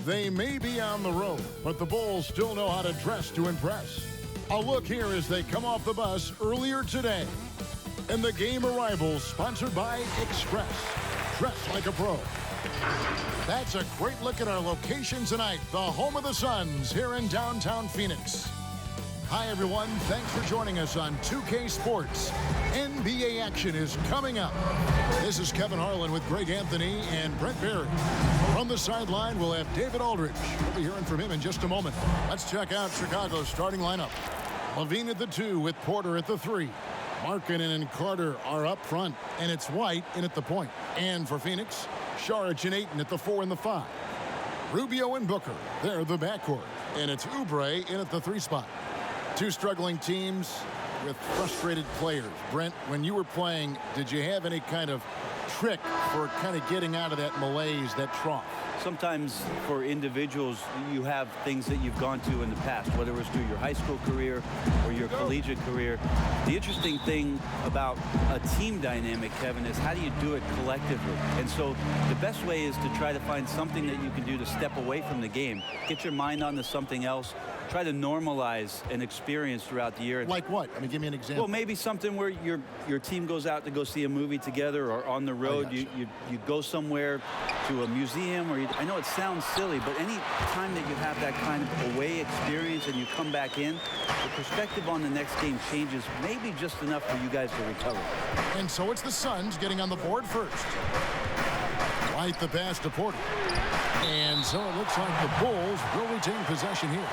They may be on the road, but the Bulls still know how to dress to impress. A look here as they come off the bus earlier today. And the game arrivals sponsored by Express. Dress like a pro. That's a great look at our location tonight, the home of the Suns here in downtown Phoenix. Hi, everyone. Thanks for joining us on 2K Sports. NBA action is coming up. This is Kevin Harlan with Greg Anthony and Brent Barry. From the sideline, we'll have David Aldridge. We'll be hearing from him in just a moment. Let's check out Chicago's starting lineup. LaVine at the 2 with Porter at the 3. Markkanen and Carter are up front, and it's White in at the point. And for Phoenix, Saric and Ayton at the 4 and the 5. Rubio and Booker, they're the backcourt. And it's Oubre in at the 3 spot. Two struggling teams with frustrated players. Brent, when you were playing, did you have any kind of trick for kind of getting out of that malaise, that trough? Sometimes for individuals, you have things that you've gone to in the past, whether it was through your high school career or your collegiate career. The interesting thing about a team dynamic, Kevin, is how do you do it collectively? And so the best way is to try to find something that you can do to step away from the game, get your mind onto something else, try to normalize an experience throughout the year. Like what? I mean, give me an example. Well, maybe something where your team goes out to go see a movie together, or on the road, you go somewhere to a museum, or I know it sounds silly, but any time that you have that kind of away experience and you come back in, the perspective on the next game changes maybe just enough for you guys to recover. And so it's the Suns getting on the board first. White the pass to Porter. And so it looks like the Bulls will retain possession here.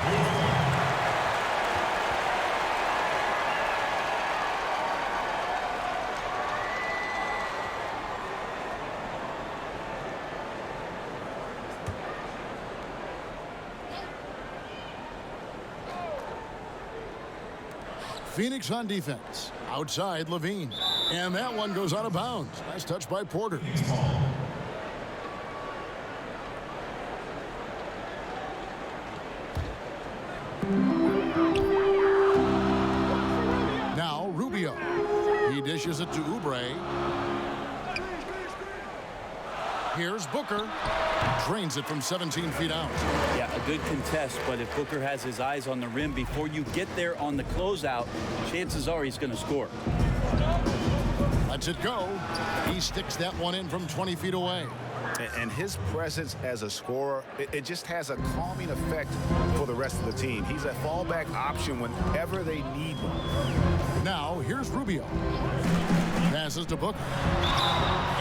Phoenix on defense. Outside, LaVine. And that one goes out of bounds. Nice touch by Porter. Now Rubio. He dishes it to Oubre. Here's Booker. Drains it from 17 feet out. Yeah, a good contest, but if Booker has his eyes on the rim before you get there on the closeout, chances are he's going to score. Lets it go. He sticks that one in from 20 feet away. And his presence as a scorer, it just has a calming effect for the rest of the team. He's a fallback option whenever they need one. Now, here's Rubio. Passes to Booker.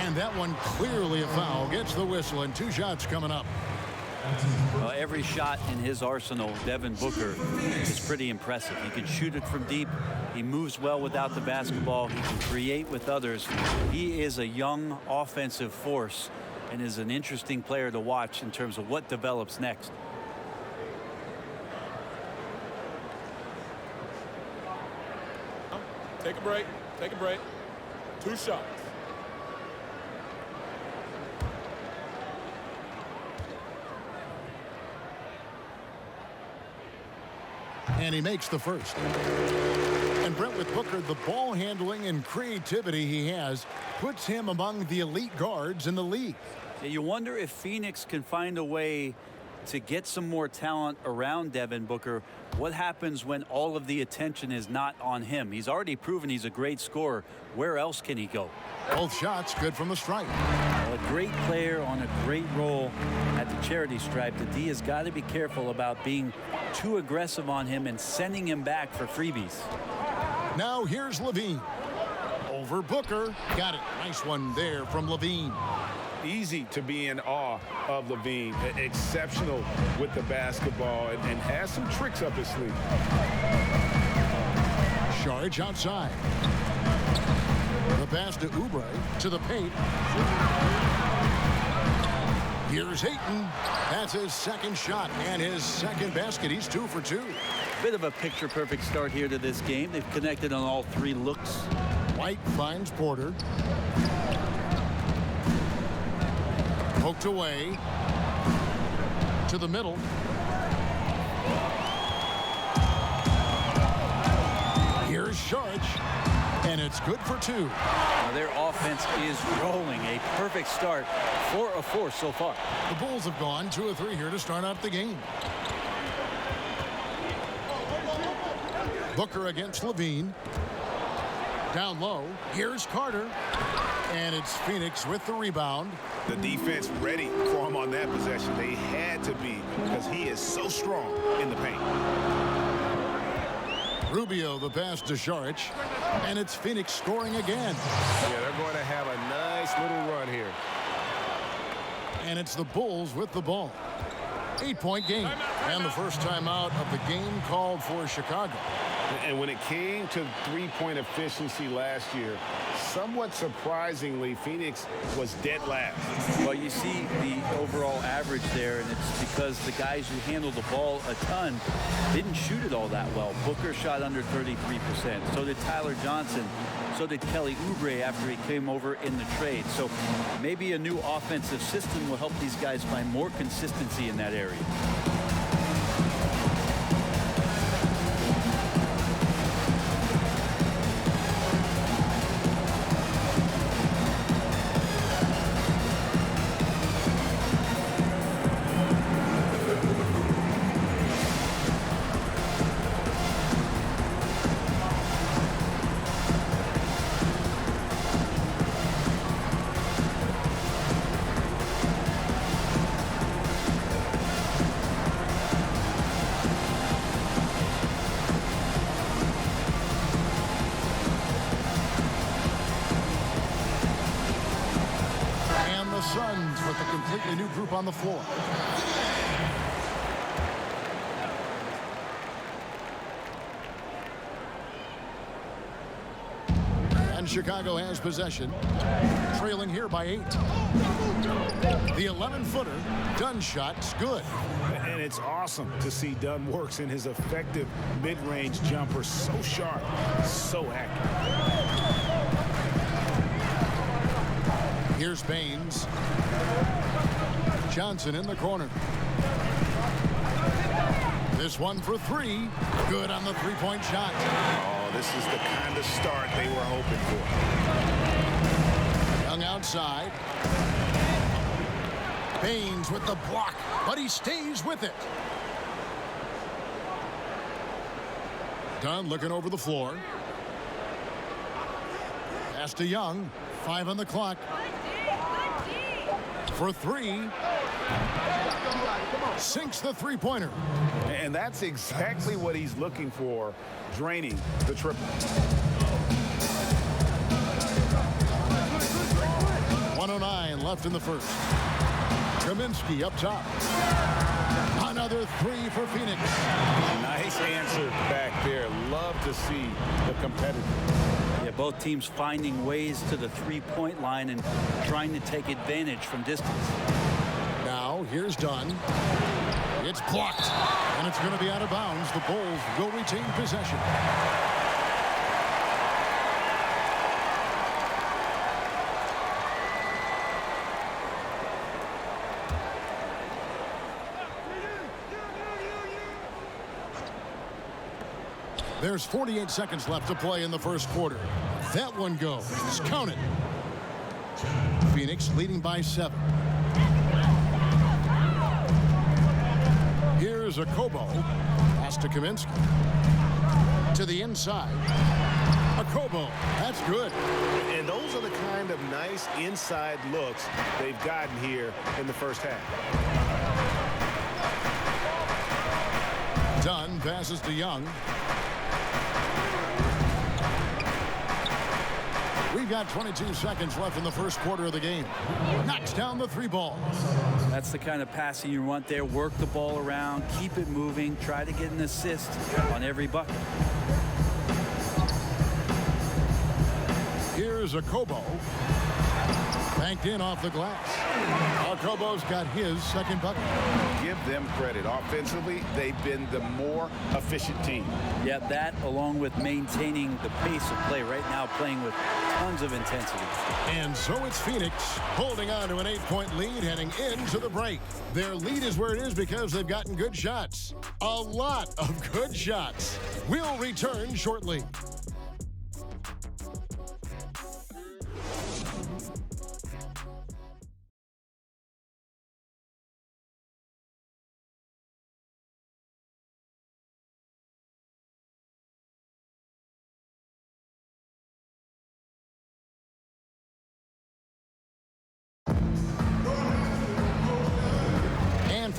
And that one clearly a foul. Gets the whistle, and 2 shots coming up. Every shot in his arsenal, Devin Booker, is pretty impressive. He can shoot it from deep. He moves well without the basketball. He can create with others. He is a young offensive force and is an interesting player to watch in terms of what develops next. Take a break. Take a break. 2 shots. And he makes the first. And Brent, with Booker, the ball handling and creativity he has puts him among the elite guards in the league. You wonder if Phoenix can find a way to get some more talent around Devin Booker. What happens when all of the attention is not on him? He's already proven he's a great scorer. Where else can he go? Both shots good from the stripe. A great player on a great role at the charity stripe. The D has got to be careful about being too aggressive on him and sending him back for freebies. Now here's LaVine. Over Booker. Got it. Nice one there from LaVine. Easy to be in awe of LaVine. Exceptional with the basketball and has some tricks up his sleeve. Saric outside. The pass to Oubre to the paint. Here's Ayton. That's his second shot and his second basket. He's 2 for 2. Bit of a picture-perfect start here to this game. They've connected on all 3 looks. White finds Porter. Poked away to the middle. Here's Saric. And it's good for 2. Now their offense is rolling. A perfect start. 4 of 4 so far. The Bulls have gone 2 of 3 here to start out the game. Booker against Levine. Down low. Here's Carter. And it's Phoenix with the rebound. The defense ready for him on that possession. They had to be because he is so strong in the paint. Rubio the pass to Šarić. And it's Phoenix scoring again. Yeah, they're going to have a nice little run here. And it's the Bulls with the ball. 8-point game. And the first timeout of the game called for Chicago. And when it came to three-point efficiency last year, somewhat surprisingly, Phoenix was dead last. Well, you see the overall average there, and it's because the guys who handled the ball a ton didn't shoot it all that well. Booker shot under 33%. So did Tyler Johnson. So did Kelly Oubre after he came over in the trade. So maybe a new offensive system will help these guys find more consistency in that area. Suns with a completely new group on the floor. And Chicago has possession, trailing here by 8. The 11-footer, Dunn shot's good. And it's awesome to see Dunn works in his effective mid-range jumper. So sharp, so accurate. Here's Baines. Johnson in the corner. This one for 3. Good on the three-point shot. Oh, this is the kind of start they were hoping for. Young outside. Baines with the block, but he stays with it. Dunn looking over the floor. Pass to Young. 5 on the clock. For 3. Sinks the three-pointer. And that's exactly what he's looking for, draining the triple. 109 left in the first. Kaminsky up top. Another 3 for Phoenix. Nice answer back there. Love to see the competitor. Yeah, both teams finding ways to the three-point line and trying to take advantage from distance. Now, here's Dunn. It's blocked, and it's going to be out of bounds. The Bulls will retain possession. There's 48 seconds left to play in the first quarter. That one goes. Count it. Phoenix leading by 7. Here's Okobo. Pass to Kaminsky. To the inside. Okobo. That's good. And those are the kind of nice inside looks they've gotten here in the first half. Dunn passes to Young. We've got 22 seconds left in the first quarter of the game. Knocks down the 3 ball. That's the kind of passing you want there. Work the ball around, keep it moving, try to get an assist on every bucket. Here's Okobo. Banked in off the glass. Okobo's got his second bucket. Give them credit. Offensively, they've been the more efficient team. Yeah, that along with maintaining the pace of play right now, playing with tons of intensity. And so it's Phoenix holding on to an 8-point lead heading into the break. Their lead is where it is because they've gotten good shots. A lot of good shots. We'll return shortly.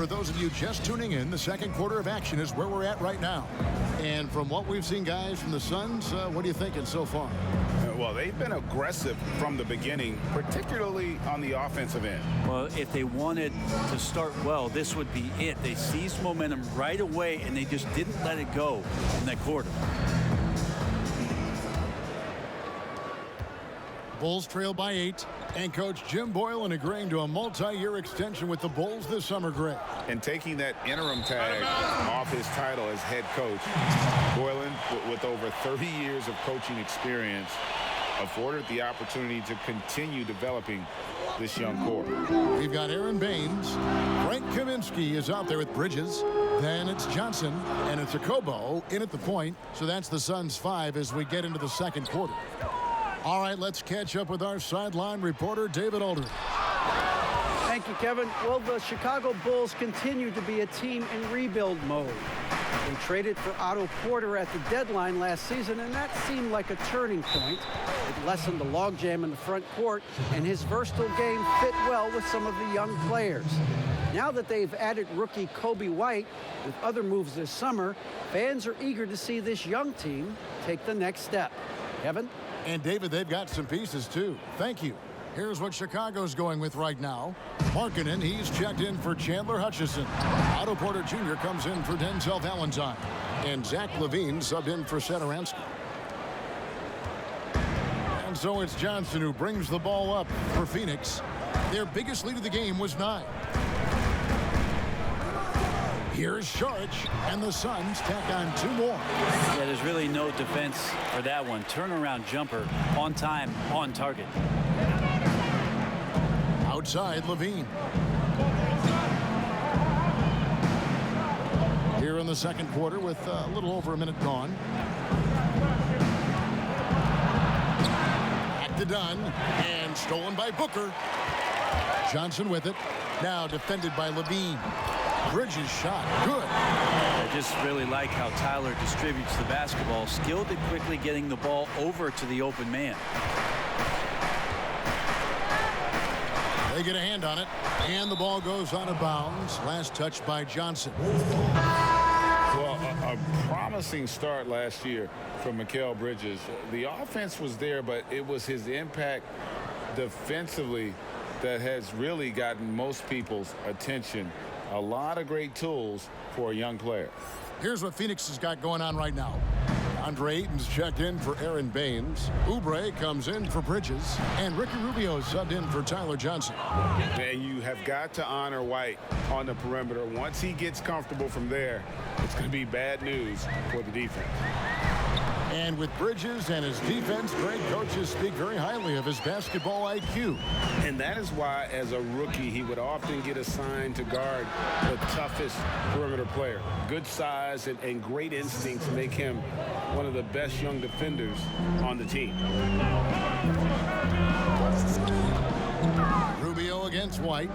for those of you just tuning in, the second quarter of action is where we're at right now. And from what we've seen, guys, from the Suns, what are you thinking so far? Well, they've been aggressive from the beginning, particularly on the offensive end. Well, if they wanted to start well, this would be it. They seized momentum right away, and they just didn't let it go in that quarter. Bulls trail by 8, and Coach Jim Boylan agreeing to a multi-year extension with the Bulls this summer, Greg. And taking that interim tag off his title as head coach, Boylan, with over 30 years of coaching experience, afforded the opportunity to continue developing this young core. We've got Aaron Baines. Frank Kaminsky is out there with Bridges. Then it's Johnson, and it's Okobo in at the point. So that's the Suns' 5 as we get into the second quarter. All right, let's catch up with our sideline reporter, David Aldridge. Thank you, Kevin. Well, the Chicago Bulls continue to be a team in rebuild mode. They traded for Otto Porter at the deadline last season, and that seemed like a turning point. It lessened the logjam in the front court, and his versatile game fit well with some of the young players. Now that they've added rookie Kobe White with other moves this summer, fans are eager to see this young team take the next step. Kevin? And, David, they've got some pieces, too. Thank you. Here's what Chicago's going with right now. Markkanen, he's checked in for Chandler Hutchison. Otto Porter Jr. comes in for Denzel Valentine. And Zach LaVine subbed in for Satoransky. And so it's Johnson who brings the ball up for Phoenix. Their biggest lead of the game was 9. Here's Saric, and the Suns tack on 2 more. Yeah, there's really no defense for that one. Turnaround jumper, on time, on target. Outside, LaVine. Here in the second quarter with a little over a minute gone. Back to Dunn, and stolen by Booker. Johnson with it. Now defended by LaVine. Bridges shot. Good. I just really like how Tyler distributes the basketball, skilled at quickly getting the ball over to the open man. They get a hand on it, and the ball goes out of bounds. Last touch by Johnson. Well, a promising start last year from Mikal Bridges. The offense was there, but it was his impact defensively that has really gotten most people's attention. A lot of great tools for a young player. Here's what Phoenix has got going on right now. Andre Ayton's checked in for Aaron Baines. Oubre comes in for Bridges. And Ricky Rubio subbed in for Tyler Johnson. And you have got to honor White on the perimeter. Once he gets comfortable from there, it's going to be bad news for the defense. And with Bridges and his defense, great coaches speak very highly of his basketball IQ. And that is why, as a rookie, he would often get assigned to guard the toughest perimeter player. Good size and great instincts make him one of the best young defenders on the team. Rubio against White.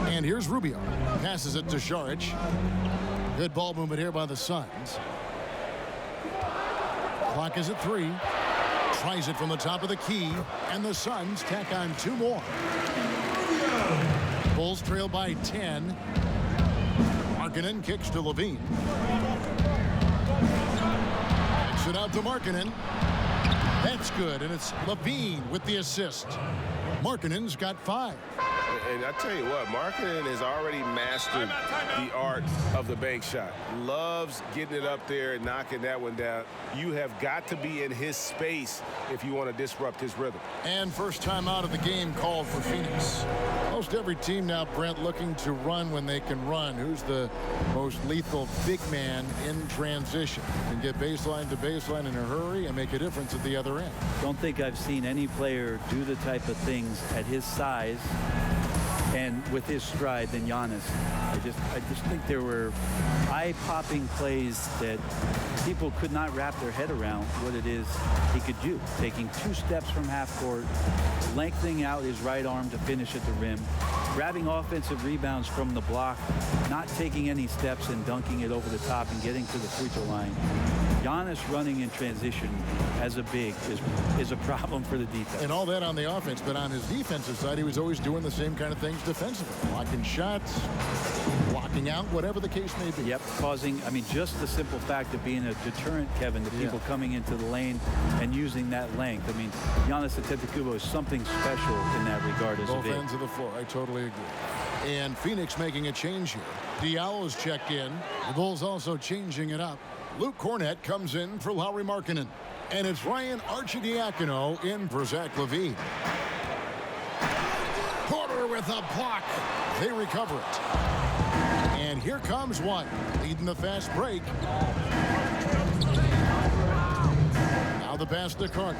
And here's Rubio. Passes it to Saric. Good ball movement here by the Suns. Clock is at 3. Tries it from the top of the key. And the Suns tack on 2 more. Bulls trail by 10. Markkanen kicks to LaVine. Kicks it out to Markkanen. That's good, and it's LaVine with the assist. Markkanen's got 5. And I tell you what, Markkanen has already mastered the art of the bank shot. Loves getting it up there and knocking that one down. You have got to be in his space if you want to disrupt his rhythm. And first time out of the game called for Phoenix. Most every team now, Brent, looking to run when they can run. Who's the most lethal big man in transition? Can get baseline to baseline in a hurry and make a difference at the other end. Don't think I've seen any player do the type of things at his size and with his stride than Giannis. I just think there were eye-popping plays that people could not wrap their head around what it is he could do. Taking 2 steps from half court, lengthening out his right arm to finish at the rim. grabbing offensive rebounds from the block, not taking any steps and dunking it over the top and getting to the free throw line. Giannis running in transition as a big is a problem for the defense. And all that on the offense, but on his defensive side, he was always doing the same kind of things defensively. Blocking shots, blocking out, whatever the case may be. Yep, causing, I mean, just the simple fact of being a deterrent, Kevin, to people coming into the lane and using that length. I mean, Giannis Antetokounmpo is something special in that regard as a big. Both ends of the floor, I totally agree. And Phoenix making a change here. Diallo's checked in. The Bulls also changing it up. Luke Cornett comes in for Lauri Markkanen. And it's Ryan Arcidiacono in for Zach LaVine. Porter with a block. They recover it. And here comes White, leading the fast break. Now the pass to Carter.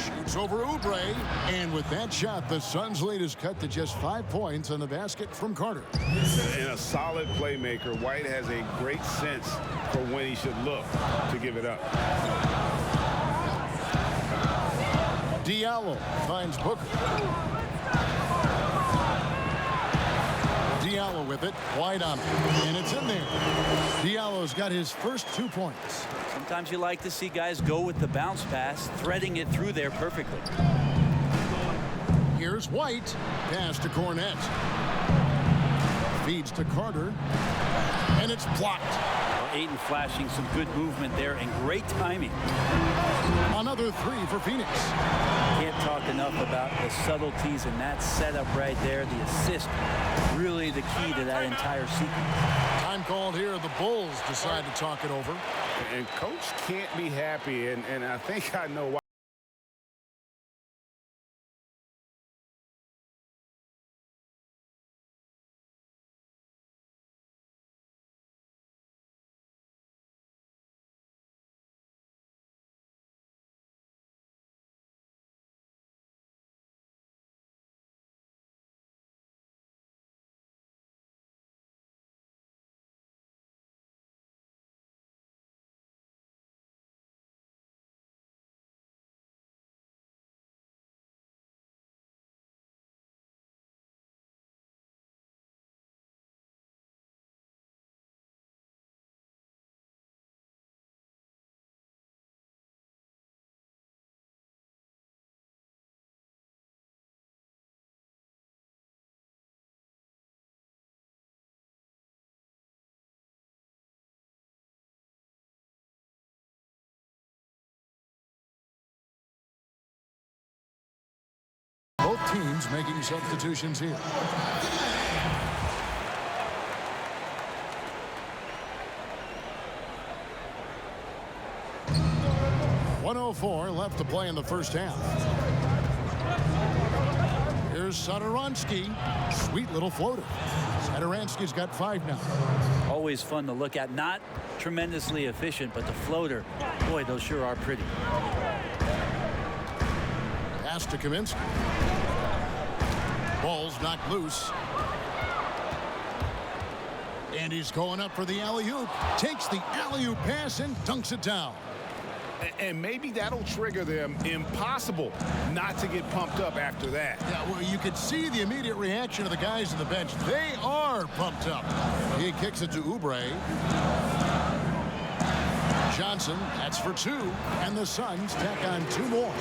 Shoots over Oubre. And with that shot, the Suns' lead is cut to just 5 points on the basket from Carter. And a solid playmaker, White has a great sense for when he should look to give it up. Diallo finds Booker. Diallo with it. White on it. And it's in there. Diallo's got his first 2 points. Sometimes you like to see guys go with the bounce pass, threading it through there perfectly. Here's White. Pass to Cornett. Feeds to Carter. And it's blocked. Ayton flashing some good movement there and great timing. Another 3 for Phoenix. Can't talk enough about the subtleties in that setup right there. The assist, really the key to that entire sequence. Time called here. The Bulls decide to talk it over. And coach can't be happy, and I think I know why. Both teams making substitutions here. .104 left to play in the first half. Here's Satoransky. Sweet little floater. Satoransky's got 5 now. Always fun to look at. Not tremendously efficient, but the floater, boy, those sure are pretty. Pass to Kaminsky. Ball's knocked loose. And he's going up for the alley-oop. Takes the alley-oop pass and dunks it down. And maybe that'll trigger them. Impossible not to get pumped up after that. Yeah, well, you could see the immediate reaction of the guys on the bench. They are pumped up. He kicks it to Oubre. Johnson, that's for 2, and the Suns tack on 2 more.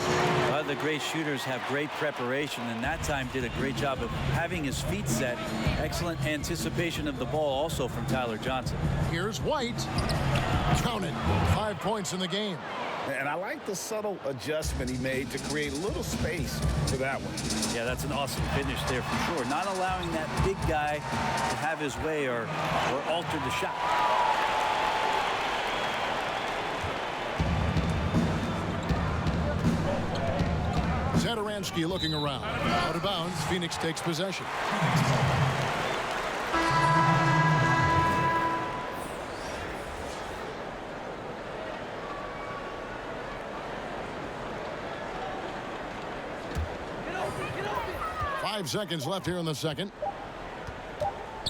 The great shooters have great preparation, and that time did a great job of having his feet set. Excellent anticipation of the ball also from Tyler Johnson. Here's White. Count it. 5 points in the game. And I like the subtle adjustment he made to create a little space for that one. Yeah, that's an awesome finish there for sure. Not allowing that big guy to have his way or alter the shot. Satoransky looking around. Out of bounds, Phoenix takes possession. Five seconds left here in the second.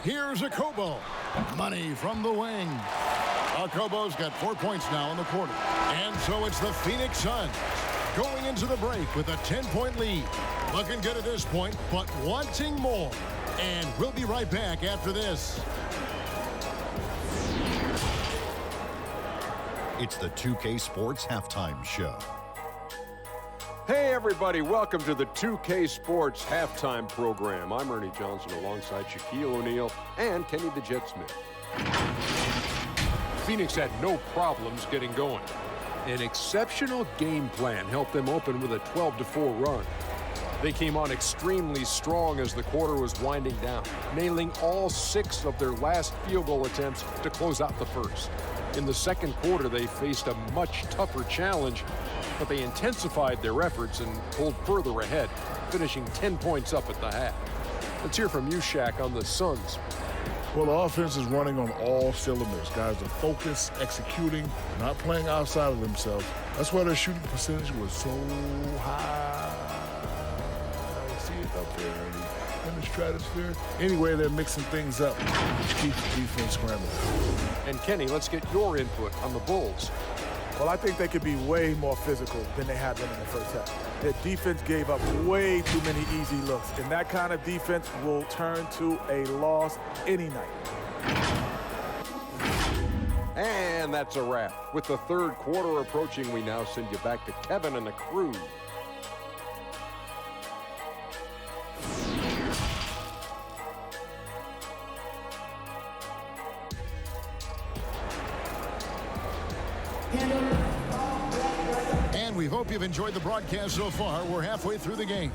Here's Okobo. Money from the wing. Okobo's got 4 points now in the quarter. And so it's the Phoenix Suns going into the break with a 10-point lead. Looking good at this point, but wanting more. And we'll be right back after this. It's the 2K Sports Halftime Show. Hey everybody, welcome to the 2K Sports Halftime Program. I'm Ernie Johnson alongside Shaquille O'Neal and Kenny the Jet Smith. Phoenix had no problems getting going. An exceptional game plan helped them open with a 12-4 run. They came on extremely strong as the quarter was winding down, nailing all 6 of their last field goal attempts to close out the first. In the second quarter, they faced a much tougher challenge, but they intensified their efforts and pulled further ahead, finishing 10 points up at the half. Let's hear from you, Shaq, on the Suns. Well, the offense is running on all cylinders. Guys are focused, executing, not playing outside of themselves. That's why their shooting percentage was so high. See it up there in the stratosphere. Anyway, they're mixing things up, which keeps the defense scrambling. And Kenny, let's get your input on the Bulls. Well, I think they could be way more physical than they have been in the first half. Their defense gave up way too many easy looks, and that kind of defense will turn to a loss any night. And that's a wrap. With the third quarter approaching, we now send you back to Kevin and the crew. And we hope you've enjoyed the broadcast so far. We're halfway through the game.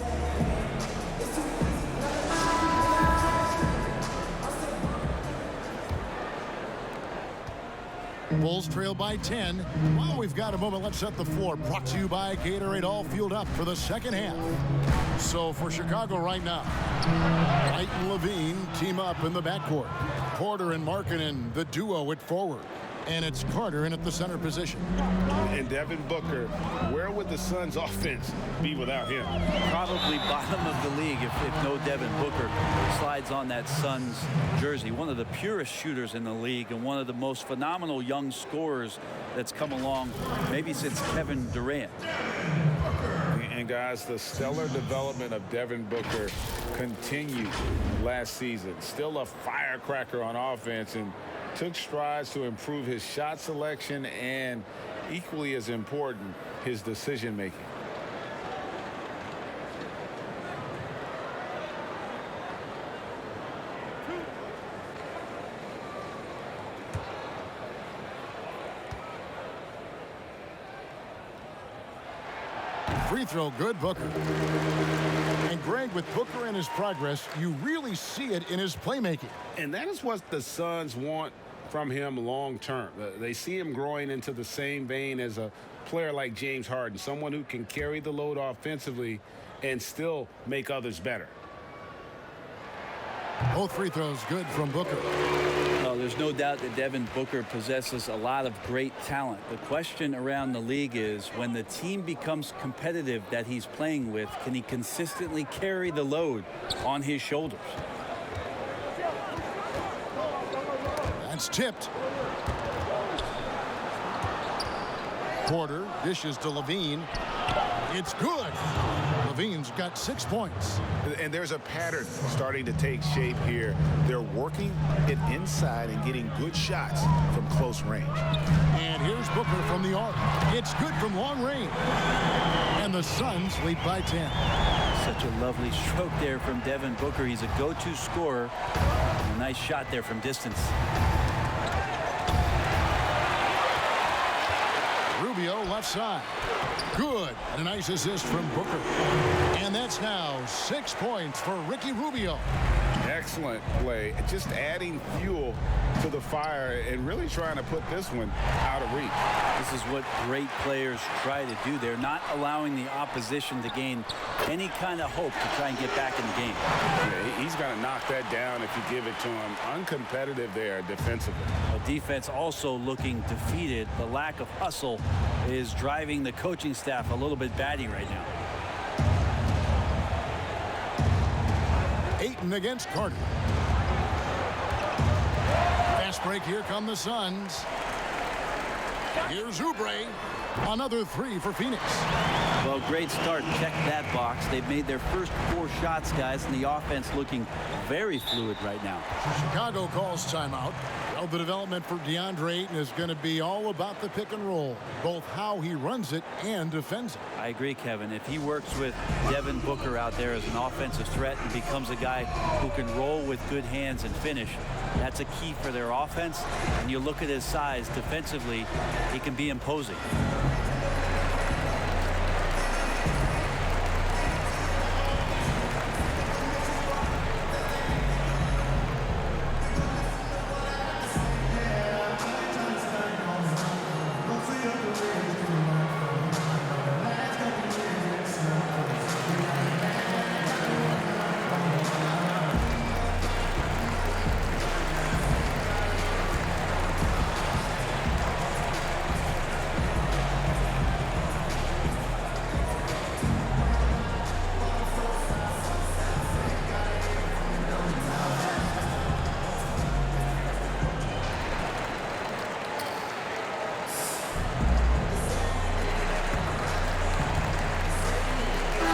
Bulls trail by 10. While we've got a moment, let's set the floor. Brought to you by Gatorade, all fueled up for the second half. So for Chicago right now, Wright and Levine team up in the backcourt. Porter and Markkanen, the duo at forward. And it's Carter in at the center position. And Devin Booker, where would the Suns' offense be without him? Probably bottom of the league if no Devin Booker slides on that Suns jersey. One of the purest shooters in the league and one of the most phenomenal young scorers that's come along maybe since Kevin Durant. And guys, the stellar development of Devin Booker continued last season. Still a firecracker on offense and took strides to improve his shot selection and, equally as important, his decision making. Free throw good, Booker. And Greg, with Booker and his progress, you really see it in his playmaking. And that is what the Suns want from him long term. They see him growing into the same vein as a player like James Harden, someone who can carry the load offensively and still make others better. Both free throws good from Booker. Well, there's no doubt that Devin Booker possesses a lot of great talent. The question around the league is, when the team becomes competitive that he's playing with, can he consistently carry the load on his shoulders? That's tipped. Porter dishes to Levine. It's good. Levine's got 6 points. And there's a pattern starting to take shape here. They're working it inside and getting good shots from close range. And here's Booker from the arc. It's good from long range. And the Suns lead by 10. Such a lovely stroke there from Devin Booker. He's a go-to scorer. A nice shot there from distance. Rubio left side. Good. And a nice assist from Booker. And that's now 6 points for Ricky Rubio. Excellent play. Just adding fuel to the fire and really trying to put this one out of reach. This is what great players try to do. They're not allowing the opposition to gain any kind of hope to try and get back in the game. Yeah, he's going to knock that down if you give it to him. Uncompetitive there defensively. Well, defense also looking defeated. The lack of hustle is driving the coaching staff a little bit batty right now. Ayton against Carter. Fast break. Here come the Suns. Here's Oubre. Another three for Phoenix. Well, great start. Check that box. They've made their first 4 shots, guys, and the offense looking very fluid right now. Chicago calls timeout. Well, the development for DeAndre Ayton is going to be all about the pick and roll, both how he runs it and defends it. I agree, Kevin. If he works with Devin Booker out there as an offensive threat and becomes a guy who can roll with good hands and finish, that's a key for their offense. And you look at his size defensively, he can be imposing.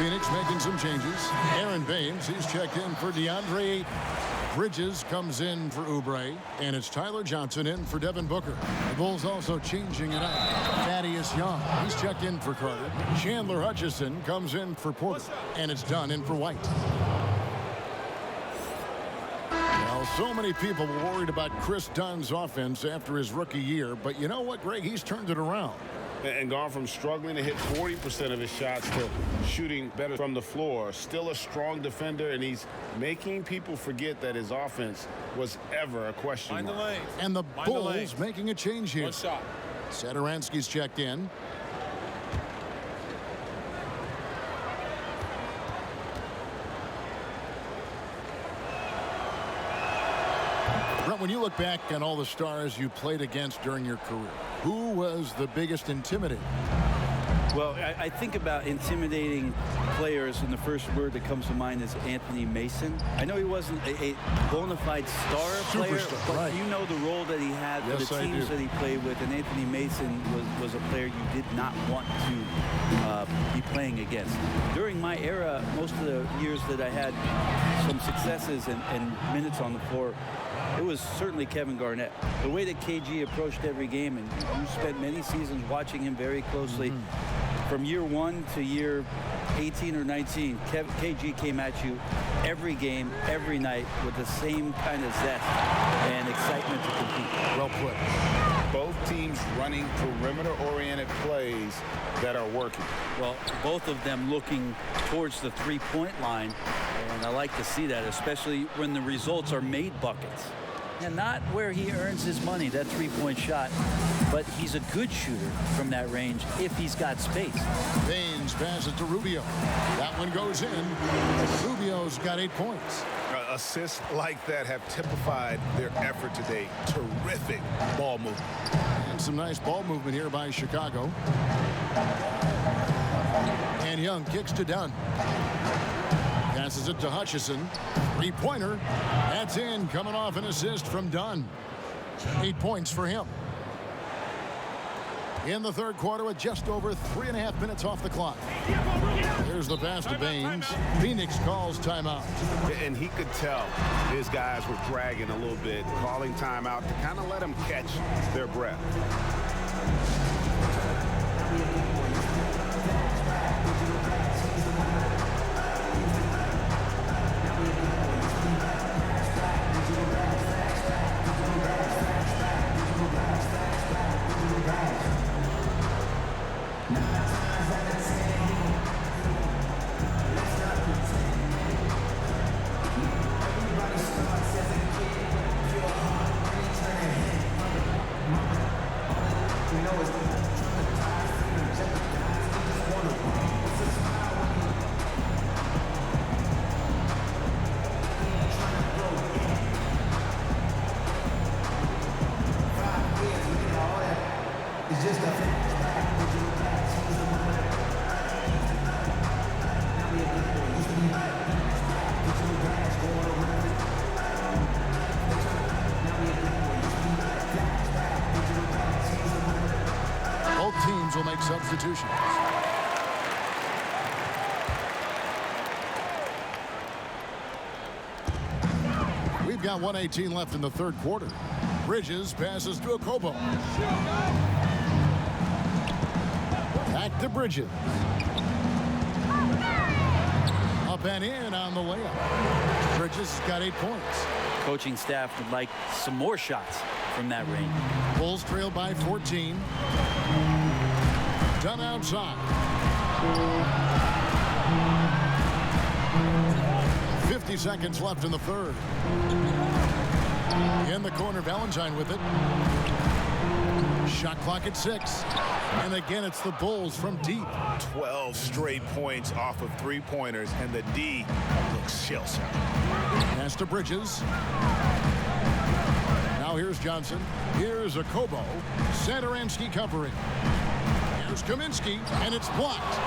Phoenix making some changes. Aaron Baines, he's checked in for DeAndre Ayton. Bridges comes in for Oubre, and it's Tyler Johnson in for Devin Booker. The Bulls also changing it up. Thaddeus Young, he's checked in for Carter. Chandler Hutchison comes in for Porter, and it's Dunn in for White. Well, so many people were worried about Chris Dunn's offense after his rookie year, but you know what, Greg? He's turned it around. And gone from struggling to hit 40% of his shots to shooting better from the floor. Still a strong defender, and he's making people forget that his offense was ever a question mark. Mind the lane. And the Mind the Bulls lane. making a change here. One shot. Satoransky's checked in. Brent, when you look back on all the stars you played against during your career, who was the biggest intimidator? Well, I think about intimidating players, and the first word that comes to mind is Anthony Mason. I know he wasn't a bona fide star player, Superstar, but right. you know the role that he had for Yes, the I teams do. that he played with, and Anthony Mason was a player you did not want to be playing against. During my era, most of the years that I had some successes and minutes on the floor, it was certainly Kevin Garnett. The way that KG approached every game, and you spent many seasons watching him very closely. From year 1 to year 18 or 19, KG came at you every game, every night with the same kind of zest and excitement to compete. Well put. Both teams running perimeter-oriented plays that are working. Well, both of them looking towards the three-point line, and I like to see that, especially when the results are made buckets. And not where he earns his money, that three-point shot, but he's a good shooter from that range if he's got space. Baines passes to Rubio. That one goes in. Rubio's got 8 points. Assists like that have typified their effort today. Terrific ball movement. And some nice ball movement here by Chicago. And Young kicks to Dunn. Passes it to Hutchison. Three-pointer. That's in. Coming off an assist from Dunn. 8 points for him. In the third quarter with just over 3.5 minutes off the clock. Here's the pass to Baines. Phoenix calls timeout. And he could tell his guys were dragging a little bit, calling timeout to kind of let them catch their breath. Both teams will make substitutions. got 1:18 left in the third quarter. Bridges passes to Okobo. Back to Bridges. Up and in on the layup. Bridges has got 8 points. Coaching staff would like some more shots from that range. Bulls trail by 14. Done outside. 50 seconds left in the third. In the corner, Valentine with it. Shot clock at 6. And again, it's the Bulls from deep. 12 straight points off of three-pointers, and the D looks shell-shocked. Pass to Bridges. Now here's Johnson. Here's Okobo. Satoransky covering. Here's Kaminsky, and it's blocked.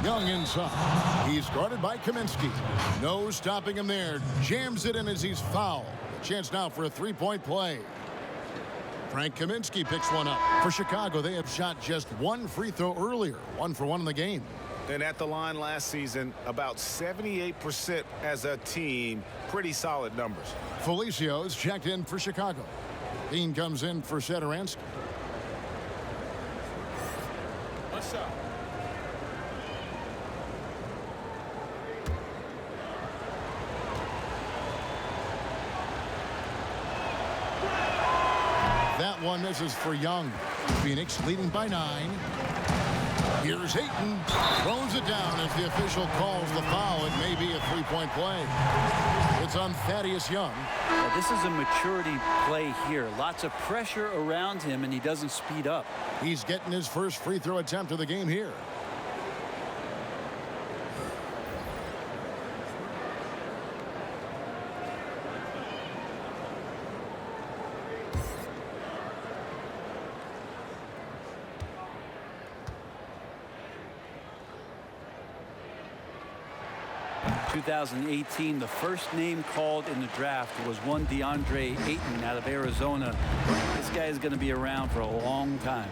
Young inside. He's guarded by Kaminsky. No stopping him there. Jams it in as he's fouled. A chance now for a three-point play. Frank Kaminsky picks one up. For Chicago, they have shot just one free throw earlier. 1 for 1 in the game. And at the line last season, about 78% as a team. Pretty solid numbers. Felicios checked in for Chicago. Dean comes in for Satoransky. What's up? That one misses for Young. Phoenix leading by 9. Here's Ayton. Throws it down as the official calls the foul. It may be a three-point play. It's on Thaddeus Young. Well, this is a maturity play here. Lots of pressure around him, and he doesn't speed up. He's getting his first free throw attempt of the game here. In 2018, the first name called in the draft was one DeAndre Ayton out of Arizona. This guy is going to be around for a long time.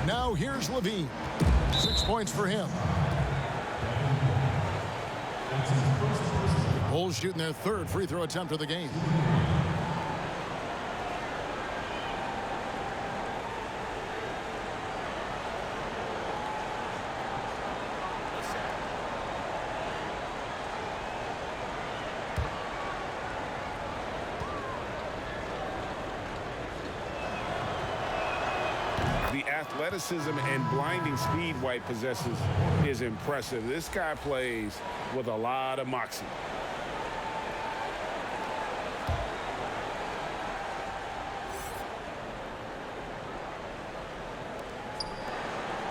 Now here's Levine. 6 points for him. Bulls shooting their third free throw attempt of the game. The athleticism and blinding speed White possesses is impressive. This guy plays with a lot of moxie.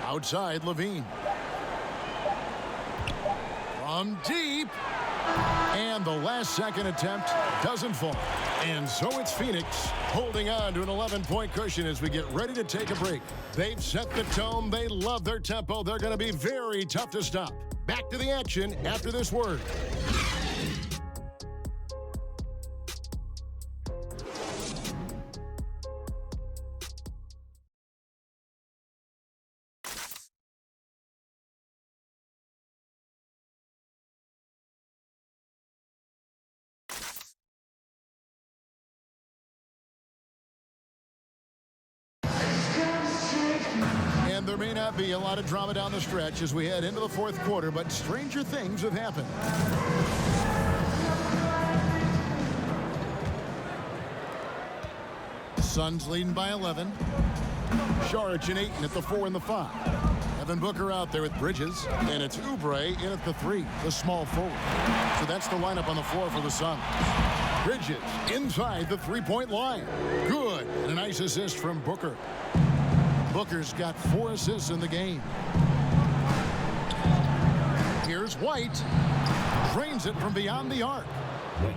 Outside, Levine. From deep. And the last second attempt doesn't fall. And so it's Phoenix holding on to an 11-point cushion as we get ready to take a break. They've set the tone. They love their tempo. They're going to be very tough to stop. Back to the action after this word. And there may not be a lot of drama down the stretch as we head into the fourth quarter, but stranger things have happened. Suns leading by 11. Saric and Ayton at the 4 and the 5. Devin Booker out there with Bridges, and it's Oubre in at the 3, the small forward. So that's the lineup on the floor for the Suns. Bridges inside the three-point line. Good. And a nice assist from Booker. Booker's got 4 assists in the game. Here's White. Drains it from beyond the arc.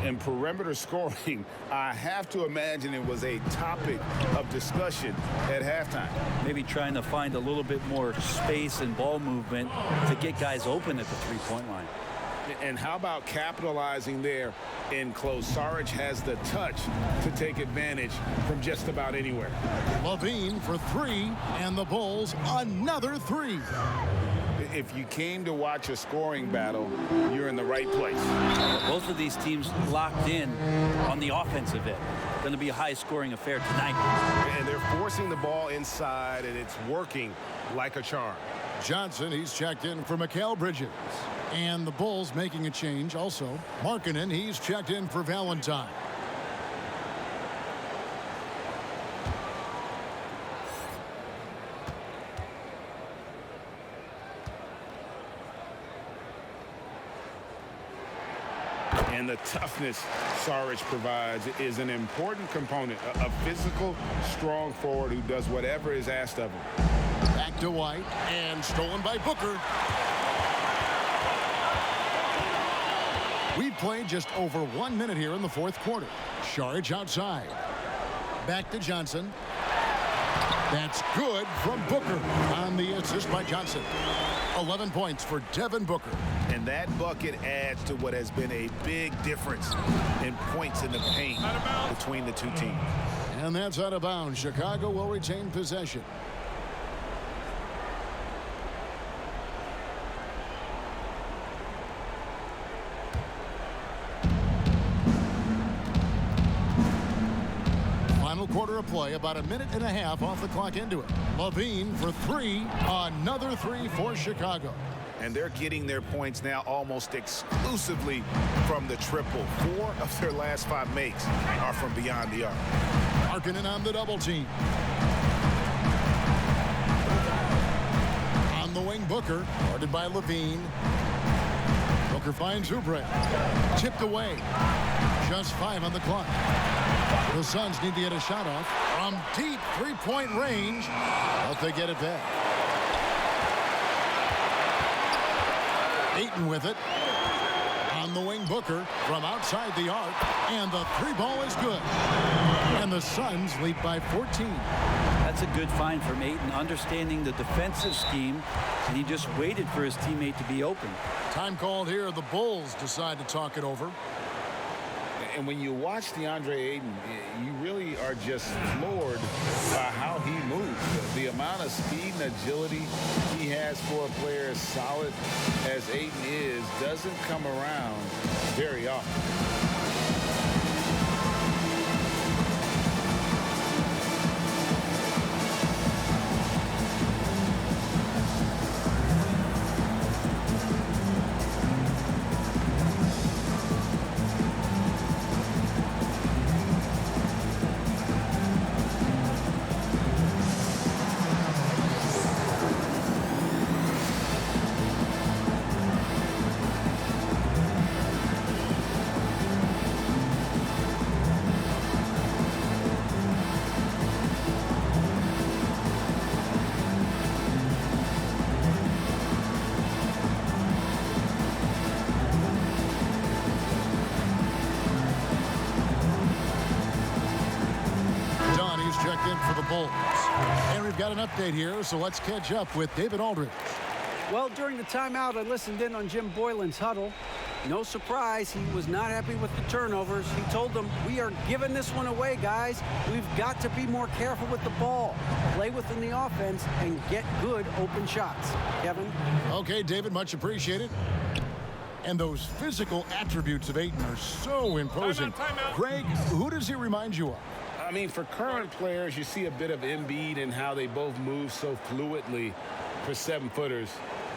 In perimeter scoring, I have to imagine it was a topic of discussion at halftime. Maybe trying to find a little bit more space and ball movement to get guys open at the three-point line. And how about capitalizing there in close? Saric has the touch to take advantage from just about anywhere. Levine for 3, and the Bulls another 3. if you came to watch a scoring battle, you're in the right place. Both of these teams locked in on the offensive end. Going to be a high-scoring affair tonight. And they're forcing the ball inside, and it's working like a charm. Johnson, he's checked in for Mikal Bridges. And the Bulls making a change also. Markkanen, he's checked in for Valentine. And the toughness Saric provides is an important component. A physical, strong forward who does whatever is asked of him. Back to White, and stolen by Booker. We've played just over 1 minute here in the fourth quarter. Saric outside. Back to Johnson. That's good from Booker on the assist by Johnson. 11 points for Devin Booker. And that bucket adds to what has been a big difference in points in the paint between the two teams. And that's out of bounds. Chicago will retain possession. Final quarter of play, about a minute and a half off the clock into it. LaVine for three, another three for Chicago. And they're getting their points now almost exclusively from the triple. 4 of their last 5 makes are from beyond the arc. Markkanen on the double team. On the wing, Booker, guarded by LaVine. Booker finds Oubre. Tipped away. Just 5 on the clock. The Suns need to get a shot off from deep three-point range, but they get it back. Ayton with it. On the wing, Booker from outside the arc, and the three ball is good. And the Suns lead by 14. That's a good find from Ayton, understanding the defensive scheme, and he just waited for his teammate to be open. Time called here. The Bulls decide to talk it over. And when you watch DeAndre Ayton, you really are just floored by how he moves. The amount of speed and agility he has for a player as solid as Ayton is doesn't come around very often. Checked in for the Bulls. And we've got an update here, so let's catch up with David Aldridge. Well, during the timeout, I listened in on Jim Boylan's huddle. No surprise, he was not happy with the turnovers. He told them, we are giving this one away, guys. We've got to be more careful with the ball, play within the offense, and get good open shots. Kevin? Okay, David, much appreciated. And those physical attributes of Ayton are so imposing. Timeout. Greg, who does he remind you of? I mean, for current players, you see a bit of Embiid and how they both move so fluidly for 7-footers.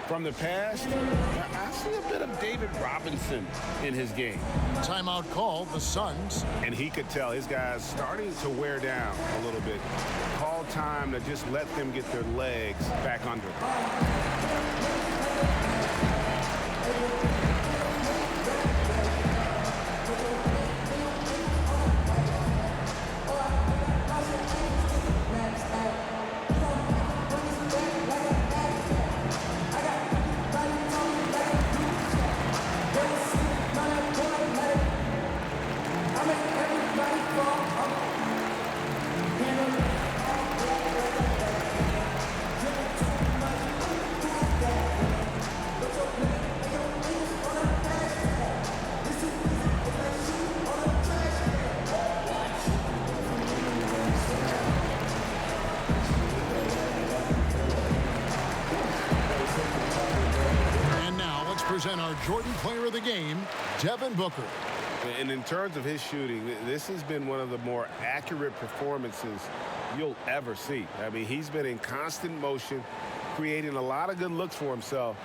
From the past, I see a bit of David Robinson in his game. Timeout call, the Suns. And he could tell his guys starting to wear down a little bit. Call time to just let them get their legs back under them. Jordan Player of the Game, Devin Booker. And in terms of his shooting, this has been one of the more accurate performances you'll ever see. I mean, he's been in constant motion, creating a lot of good looks for himself.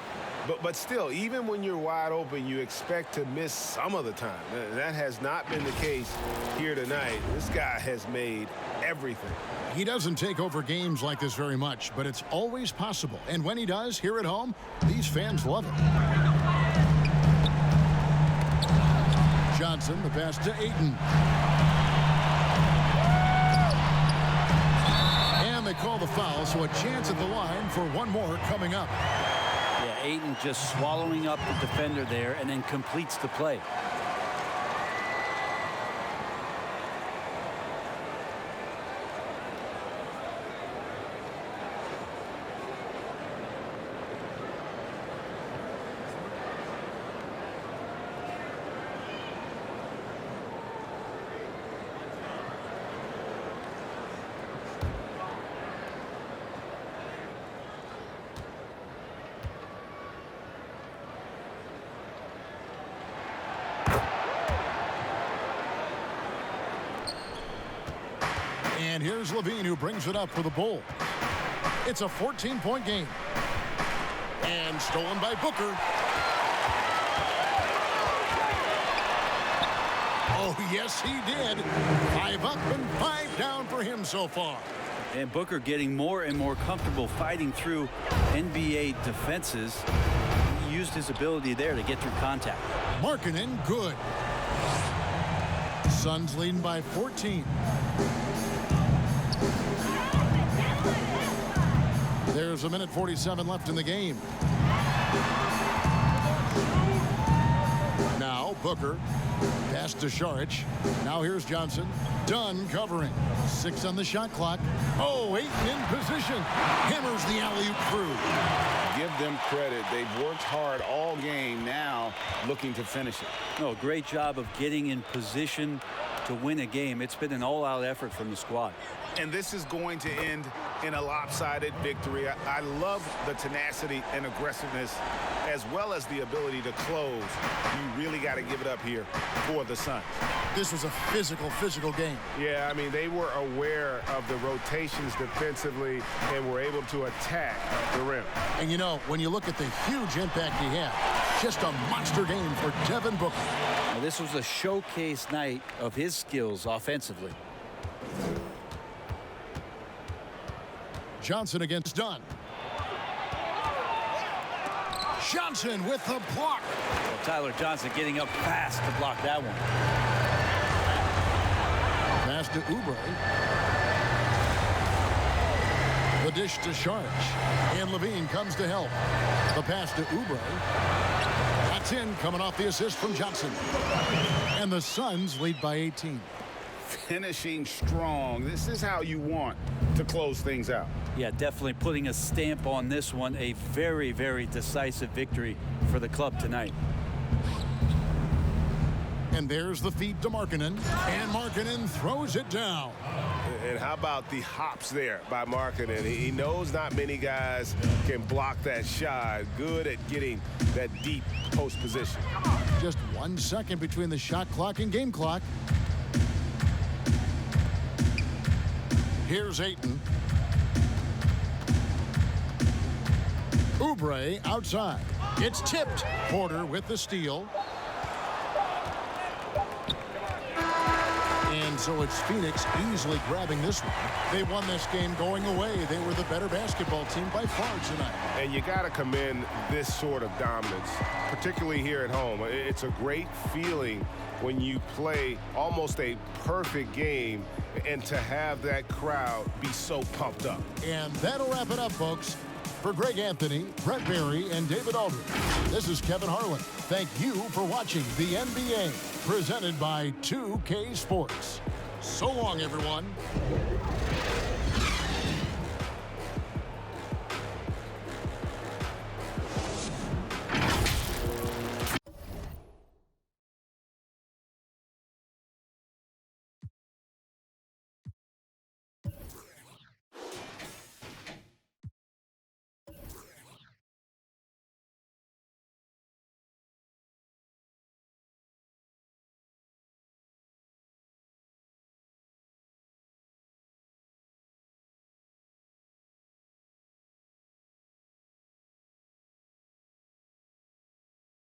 But still, even when you're wide open, you expect to miss some of the time. That has not been the case here tonight. This guy has made everything. He doesn't take over games like this very much, but it's always possible. And when he does, here at home, these fans love it. Johnson, the pass to Ayton. And they call the foul, so a chance at the line for one more coming up. Yeah, Ayton just swallowing up the defender there and then completes the play. And here's Levine, who brings it up for the Bull. It's a 14-point game. And stolen by Booker. Oh, yes, he did. 5 up and 5 down for him so far. And Booker getting more and more comfortable fighting through NBA defenses. He used his ability there to get through contact. Markkanen, good. Suns leading by 14. There's a minute 47 left in the game. Now Booker. Pass to Šarić. Now here's Johnson. Dunn covering. 6 on the shot clock. Oh, 8 in position. Hammers the alley-oop through. Give them credit. They've worked hard all game, now looking to finish it. Oh, great job of getting in position to win a game. It's been an all-out effort from the squad. And this is going to end in a lopsided victory. I love the tenacity and aggressiveness as well as the ability to close. You really got to give it up here for the Suns. This was a physical game. Yeah, I mean, they were aware of the rotations defensively and were able to attack the rim. And, you know, when you look at the huge impact he had, just a monster game for Devin Booker. Now, this was a showcase night of his skills offensively. Johnson against Dunn. Johnson with the block. Well, Tyler Johnson getting up fast to block that one. Pass to Oubre. The dish to Šarić. And Levine comes to help. The pass to Oubre. That's in, coming off the assist from Johnson. And the Suns lead by 18. Finishing strong. This is how you want to close things out. Yeah, definitely putting a stamp on this one. A very, very decisive victory for the club tonight. And there's the feed to Markkanen. And Markkanen throws it down. And how about the hops there by Markkanen? He knows not many guys can block that shot. Good at getting that deep post position. Just 1 second between the shot clock and game clock. Here's Ayton. Oubre outside. It's tipped. Porter with the steal. And so it's Phoenix easily grabbing this one. They won this game going away. They were the better basketball team by far tonight. And you got to commend this sort of dominance, particularly here at home. It's a great feeling when you play almost a perfect game and to have that crowd be so pumped up. And that'll wrap it up, folks. For Greg Anthony, Brett Barry, and David Aldridge, this is Kevin Harlan. Thank you for watching the NBA, presented by 2K Sports. So long, everyone.